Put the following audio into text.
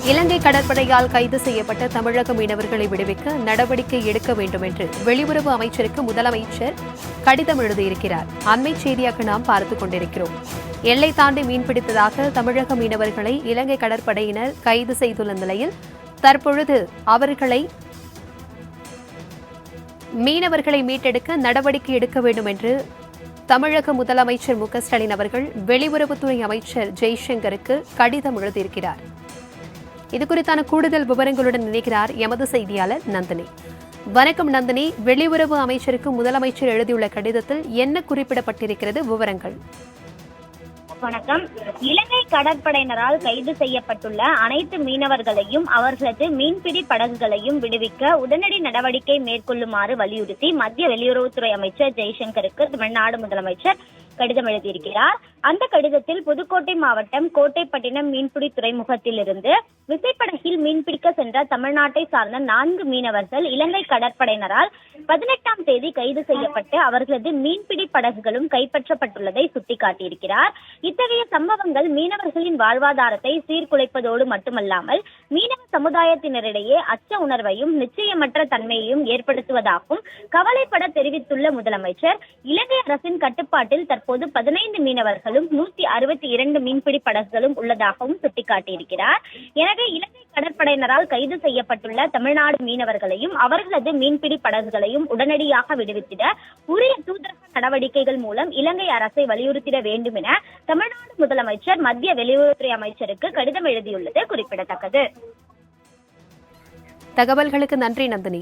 இலங்கை கடற்படையால் கைது செய்யப்பட்ட தமிழக மீனவர்களை விடுவிக்க நடவடிக்கை எடுக்க வேண்டும் என்று வெளியுறவு அமைச்சருக்கு முதலமைச்சர் கடிதம் எழுதியிருக்கிறார். அண்மை செய்தியாக நாம் பார்த்துக் கொண்டிருக்கிறோம். எல்லை தாண்டி மீன்பிடித்ததாக தமிழக மீனவர்களை இலங்கை கடற்படையினர் கைது செய்துள்ள நிலையில் தற்பொழுது மீனவர்களை மீட்டெடுக்க நடவடிக்கை எடுக்க வேண்டும் என்று தமிழக முதலமைச்சர் மு க ஸ்டாலின் அவர்கள் வெளியுறவுத்துறை அமைச்சர் ஜெய்சங்கருக்கு கடிதம் எழுதியிருக்கிறார். இதுகுறித்தான கூடுதல் விவரங்களுடன் இணைக்கிறார் எமது செய்தியாளர் நந்தினி. வணக்கம் நந்தினி. வெளியுறவு அமைச்சருக்கு முதலமைச்சர் எழுதியுள்ள கடிதத்தில் என்ன குறிப்பிடப்பட்டிருக்கிறது? விவரங்கள். வணக்கம். இலங்கை கடற்படையினரால் கைது செய்யப்பட்டுள்ள அனைத்து மீனவர்களையும் அவர்களது மீன்பிடி படகுகளையும் விடுவிக்க உடனடி நடவடிக்கை மேற்கொள்ளுமாறு வலியுறுத்தி மத்திய வெளியுறவுத்துறை அமைச்சர் ஜெய்சங்கருக்கு தமிழ்நாடு முதலமைச்சர் கடிதம் எழுதியிருக்கிறார். அந்த கடிதத்தில் புதுக்கோட்டை மாவட்டம் கோட்டைப்பட்டினம் மீன்பிடி துறைமுகத்திலிருந்து விசைப்படகில் மீன்பிடிக்க சென்ற தமிழ்நாட்டை சார்ந்த 4 மீனவர்கள் இலங்கை கடற்படையினரால் 18ஆம் தேதி கைது செய்யப்பட்டு அவர்களது மீன்பிடி படகுகளும் கைப்பற்றப்பட்டுள்ளதை சுட்டிக்காட்டியிருக்கிறார். இத்தகைய சம்பவங்கள் மீனவர்களின் வாழ்வாதாரத்தை சீர்குலைப்பதோடு மட்டுமல்லாமல் மீனவ சமுதாயத்தினரிடையே அச்ச உணர்வையும் நிச்சயமற்ற தன்மையையும் ஏற்படுத்துவதாகவும் கவலைப்பட தெரிவித்துள்ள முதலமைச்சர், இலங்கை அரசின் கட்டுப்பாட்டில் தற்போது 15 மீனவர்களும் 162 மீன்பிடி படகுகளும் உள்ளதாகவும் சுட்டிக்காட்டியிருக்கிறார். எனவே இலங்கை கடற்படையினரால் கைது செய்யப்பட்டுள்ள தமிழ்நாடு மீனவர்களையும் அவர்களது மீன்பிடி படகுகளையும் உடனடியாக விடுவித்திட உரிய தூதரக நடவடிக்கைகள் மூலம் இலங்கை அரசை வலியுறுத்திட வேண்டும் என தமிழ்நாடு முதலமைச்சர் மத்திய வெளியுறவுத்துறை அமைச்சருக்கு கடிதம் எழுதியுள்ளது குறிப்பிடத்தக்கது. தகவல்களுக்கு நன்றி நந்தினி.